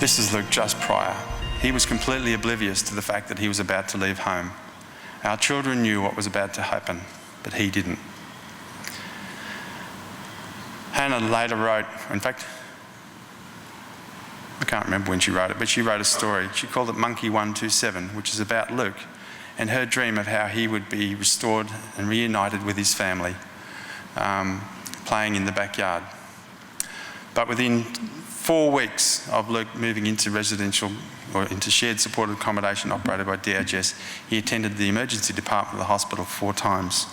This is Luke just prior. He was completely oblivious to the fact that he was about to leave home. Our children knew what was about to happen, but he didn't. Hannah later wrote, in fact, I can't remember when she wrote it, but she wrote a story. She called it Monkey 127, which is about Luke and her dream of how he would be restored and reunited with his family, playing in the backyard. But within 4 weeks of Luke moving into residential or into shared supported accommodation operated by DHS, he attended the emergency department of the hospital 4 times.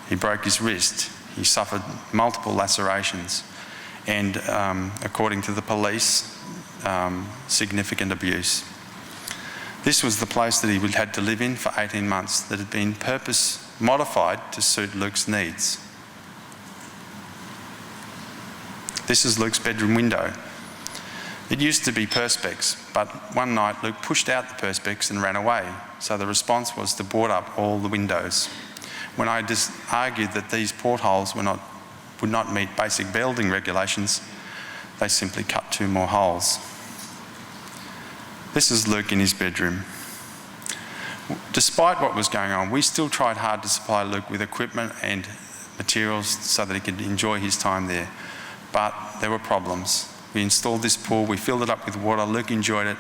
He broke his wrist, he suffered multiple lacerations, and according to the police, significant abuse. This was the place that he had to live in for 18 months that had been purpose modified to suit Luke's needs. This is Luke's bedroom window. It used to be perspex, but one night Luke pushed out the perspex and ran away, so the response was to board up all the windows. When I argued that these portholes would not meet basic building regulations, they simply cut 2 more holes. This is Luke in his bedroom. Despite what was going on, we still tried hard to supply Luke with equipment and materials so that he could enjoy his time there. But there were problems. We installed this pool, we filled it up with water, Luke enjoyed it,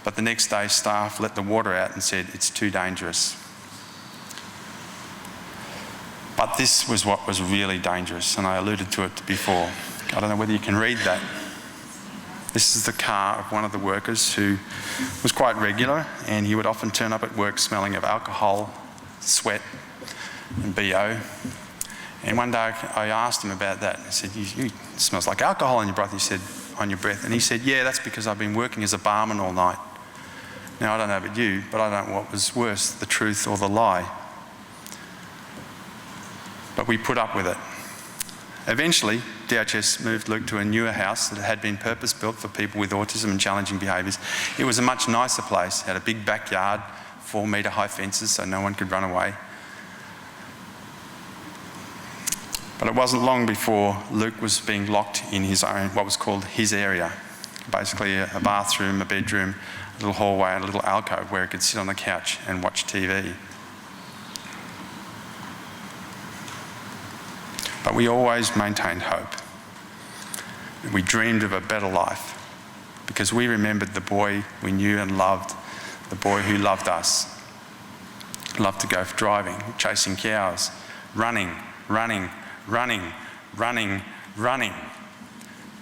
but the next day staff let the water out and said it's too dangerous. But this was what was really dangerous, and I alluded to it before. I don't know whether you can read that. This is the car of one of the workers who was quite regular, and he would often turn up at work smelling of alcohol, sweat and BO. And one day I asked him about that. I said, it smells like alcohol on your breath. He said, on your breath. And he said, yeah, that's because I've been working as a barman all night. Now, I don't know about you, but I don't know what was worse, the truth or the lie. But we put up with it. Eventually, DHS moved Luke to a newer house that had been purpose-built for people with autism and challenging behaviours. It was a much nicer place, had a big backyard, 4-metre high fences so no one could run away. But it wasn't long before Luke was being locked in his own, what was called his area. Basically a bathroom, a bedroom, a little hallway and a little alcove where he could sit on the couch and watch TV. But we always maintained hope. We dreamed of a better life because we remembered the boy we knew and loved, the boy who loved us. Loved to go driving, chasing cows, running.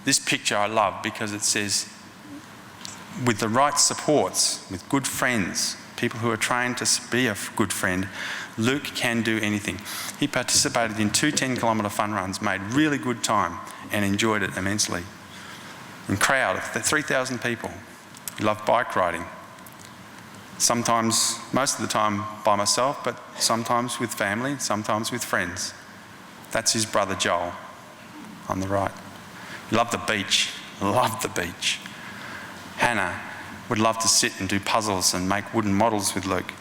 This picture I love because it says, with the right supports, with good friends, people who are trained to be a good friend, Luke can do anything. He participated in 2 10-kilometre fun runs, made really good time and enjoyed it immensely. In crowd of 3,000 people. He loved bike riding. Sometimes, most of the time by myself, but sometimes with family, sometimes with friends. That's his brother Joel on the right. He loved the beach, loved the beach. Hannah would love to sit and do puzzles and make wooden models with Luke.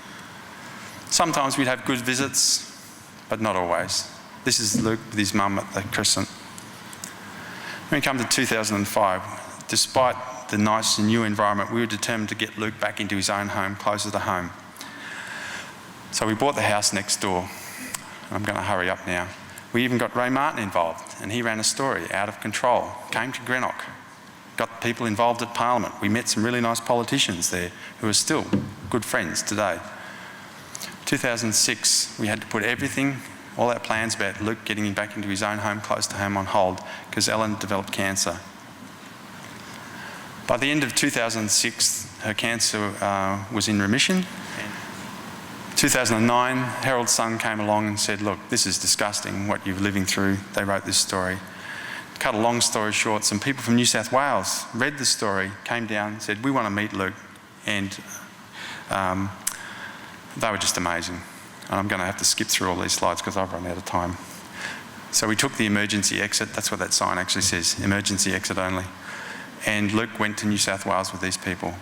Sometimes we'd have good visits, but not always. This is Luke with his mum at the Crescent. When we come to 2005, despite the nice and new environment, we were determined to get Luke back into his own home, closer to home. So we bought the house next door. I'm going to hurry up now. We even got Ray Martin involved, and he ran a story, Out of Control, came to Greenock, got people involved at Parliament. We met some really nice politicians there who are still good friends today. 2006, we had to put everything, all our plans about Luke getting him back into his own home, close to home, on hold because Ellen developed cancer. By the end of 2006, her cancer was in remission. 2009, Herald Sun came along and said, look, this is disgusting what you're living through. They wrote this story. Cut a long story short, some people from New South Wales read the story, came down and said, we want to meet Luke. And they were just amazing. And I'm going to have to skip through all these slides because I've run out of time. So we took the emergency exit. That's what that sign actually says, emergency exit only. And Luke went to New South Wales with these people.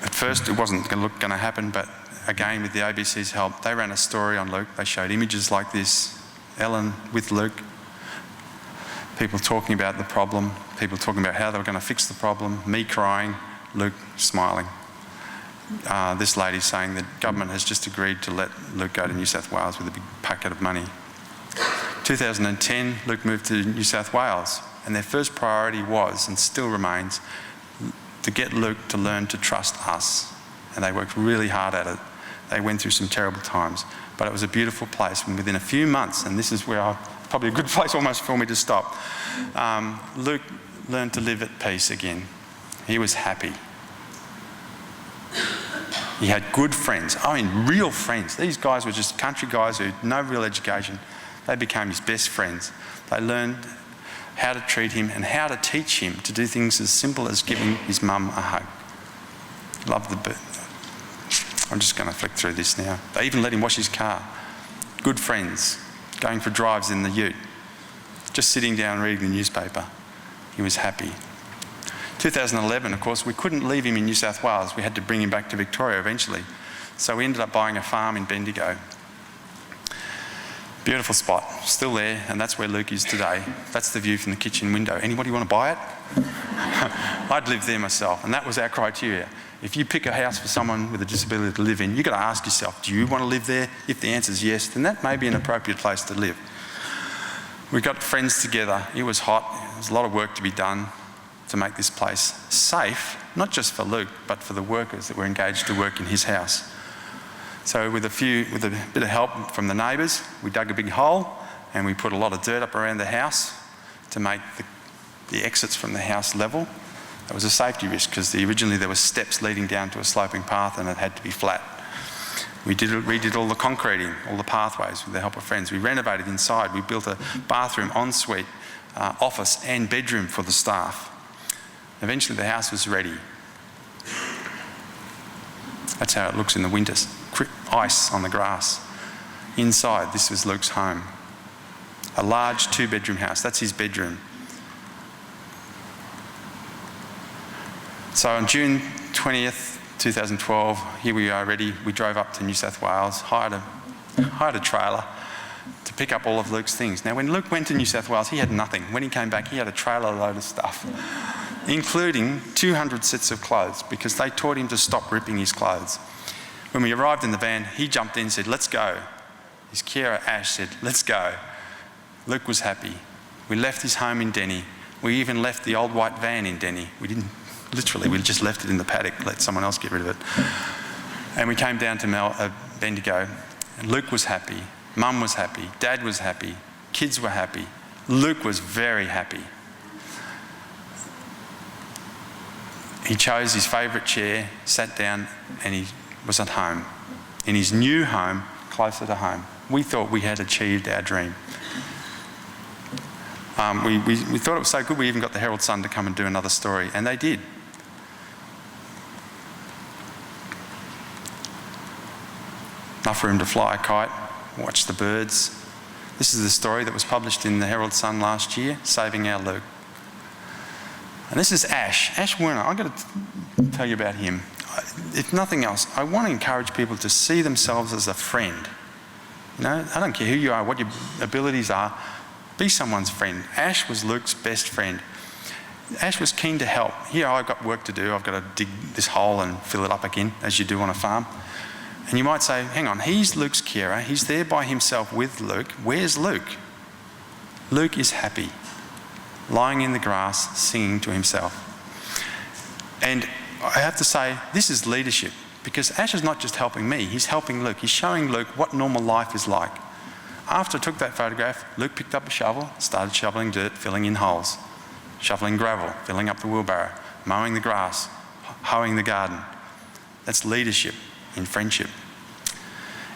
At first, it wasn't going to happen, but again, with the ABC's help, they ran a story on Luke. They showed images like this, Ellen with Luke. People talking about the problem, people talking about how they were going to fix the problem, me crying, Luke smiling. This lady saying that government has just agreed to let Luke go to New South Wales with a big packet of money. 2010, Luke moved to New South Wales, and their first priority was, and still remains, to get Luke to learn to trust us. And they worked really hard at it. They went through some terrible times, but it was a beautiful place. And within a few months, and this is where probably a good place almost for me to stop, Luke learned to live at peace again. He was happy. He had good friends. I mean, real friends. These guys were just country guys who had no real education. They became his best friends. They learned how to treat him and how to teach him to do things as simple as giving his mum a hug. Loved the bit. I'm just going to flick through this now. They even let him wash his car. Good friends, going for drives in the ute, just sitting down reading the newspaper. He was happy. 2011, of course, we couldn't leave him in New South Wales. We had to bring him back to Victoria eventually. So we ended up buying a farm in Bendigo. Beautiful spot, still there, and that's where Luke is today. That's the view from the kitchen window. Anybody want to buy it? I'd live there myself, and that was our criteria. If you pick a house for someone with a disability to live in, you've got to ask yourself, do you want to live there? If the answer is yes, then that may be an appropriate place to live. We got friends together. It was hot. There was a lot of work to be done to make this place safe, not just for Luke, but for the workers that were engaged to work in his house. So with a bit of help from the neighbours, we dug a big hole and we put a lot of dirt up around the house to make the exits from the house level. It was a safety risk because originally there were steps leading down to a sloping path and it had to be flat. We redid all the concreting, all the pathways with the help of friends. We renovated inside. We built a bathroom, ensuite, office and bedroom for the staff. Eventually the house was ready. That's how it looks in the winters. Ice on the grass. Inside, this was Luke's home. A large 2-bedroom house. That's his bedroom. So on June 20th, 2012, here we are ready. We drove up to New South Wales, hired a trailer to pick up all of Luke's things. Now, when Luke went to New South Wales, he had nothing. When he came back, he had a trailer load of stuff, including 200 sets of clothes, because they taught him to stop ripping his clothes. When we arrived in the van, he jumped in and said, "Let's go." His carer, Ash, said, "Let's go." Luke was happy. We left his home in Denny. We even left the old white van in Denny. We just left it in the paddock, let someone else get rid of it. And we came down to Bendigo, and Luke was happy. Mum was happy. Dad was happy. Kids were happy. Luke was very happy. He chose his favourite chair, sat down, and he was at home. In his new home, closer to home. We thought we had achieved our dream. We thought it was so good we even got the Herald Sun to come and do another story, and they did. Enough room to fly a kite, watch the birds. This is the story that was published in the Herald Sun last year, Saving Our Luke. And this is Ash Werner. I've got to tell you about him. If nothing else, I want to encourage people to see themselves as a friend. You know, I don't care who you are, what your abilities are, be someone's friend. Ash was Luke's best friend. Ash was keen to help. Here, I've got work to do. I've got to dig this hole and fill it up again, as you do on a farm. And you might say, hang on, he's Luke's carer. He's there by himself with Luke. Where's Luke? Luke is happy, lying in the grass, singing to himself. And I have to say, this is leadership, because Ash is not just helping me, he's helping Luke. He's showing Luke what normal life is like. After I took that photograph, Luke picked up a shovel, started shoveling dirt, filling in holes, shoveling gravel, filling up the wheelbarrow, mowing the grass, hoeing the garden. That's leadership in friendship.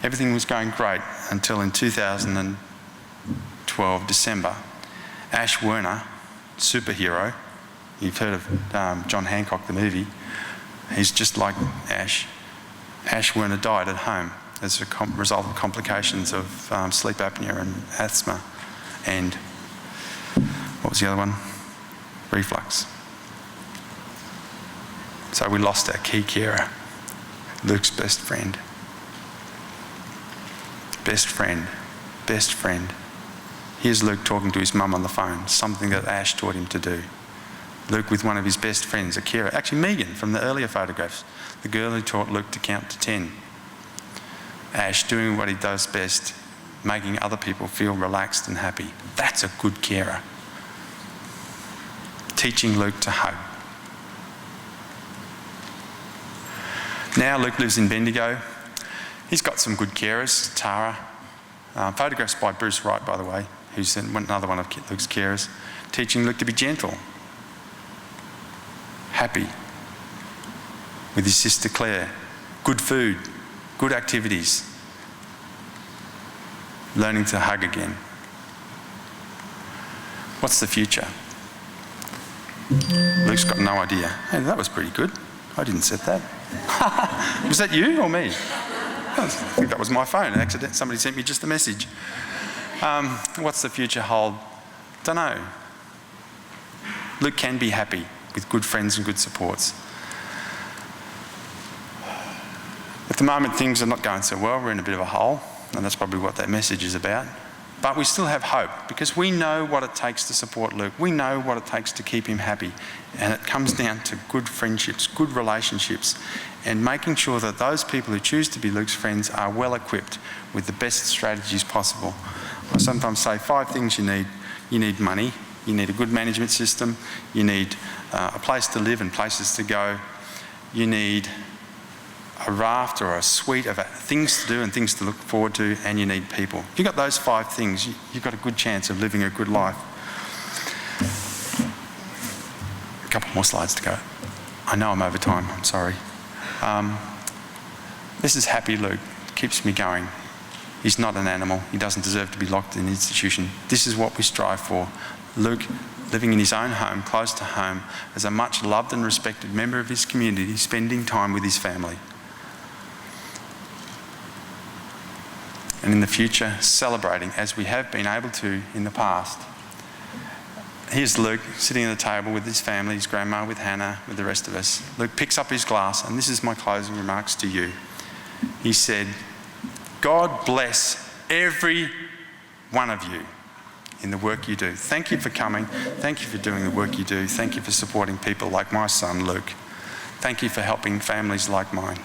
Everything was going great until in 2012, December, Ash Werner, superhero, you've heard of John Hancock, the movie, he's just like Ash. Ash Werner died at home as a result of complications of sleep apnea and asthma and, what was the other one? Reflux. So we lost our key carer, Luke's best friend. Best friend, best friend. Here's Luke talking to his mum on the phone, something that Ash taught him to do. Luke with one of his best friends, Akira, actually Megan from the earlier photographs, the girl who taught Luke to count to 10. Ash doing what he does best, making other people feel relaxed and happy. That's a good carer. Teaching Luke to hug. Now Luke lives in Bendigo. He's got some good carers, Tara. Photographs by Bruce Wright, by the way, who's another one of Luke's carers. Teaching Luke to be gentle, happy with his sister Claire, good food, good activities, learning to hug again. What's the future? Luke's got no idea. Hey, that was pretty good. I didn't set that. Was that you or me? I think that was my phone. Accident. Somebody sent me just a message. What's the future hold? Don't know. Luke can be happy with good friends and good supports. At the moment, things are not going so well. We're in a bit of a hole, and that's probably what that message is about. But we still have hope because we know what it takes to support Luke. We know what it takes to keep him happy. And it comes down to good friendships, good relationships, and making sure that those people who choose to be Luke's friends are well equipped with the best strategies possible. I sometimes say 5 things you need. You need money, you need a good management system, you need a place to live and places to go, you need a raft or a suite of things to do and things to look forward to, and you need people. If you've got those 5 things, you've got a good chance of living a good life. A couple more slides to go. I know I'm over time, I'm sorry. This is happy Luke. It keeps me going. He's not an animal. He doesn't deserve to be locked in an institution. This is what we strive for. Luke, living in his own home, close to home, as a much loved and respected member of his community, spending time with his family. And in the future, celebrating as we have been able to in the past. Here's Luke sitting at the table with his family, his grandma, with Hannah, with the rest of us. Luke picks up his glass, and this is my closing remarks to you. He said, God bless every one of you in the work you do. Thank you for coming. Thank you for doing the work you do. Thank you for supporting people like my son, Luke. Thank you for helping families like mine.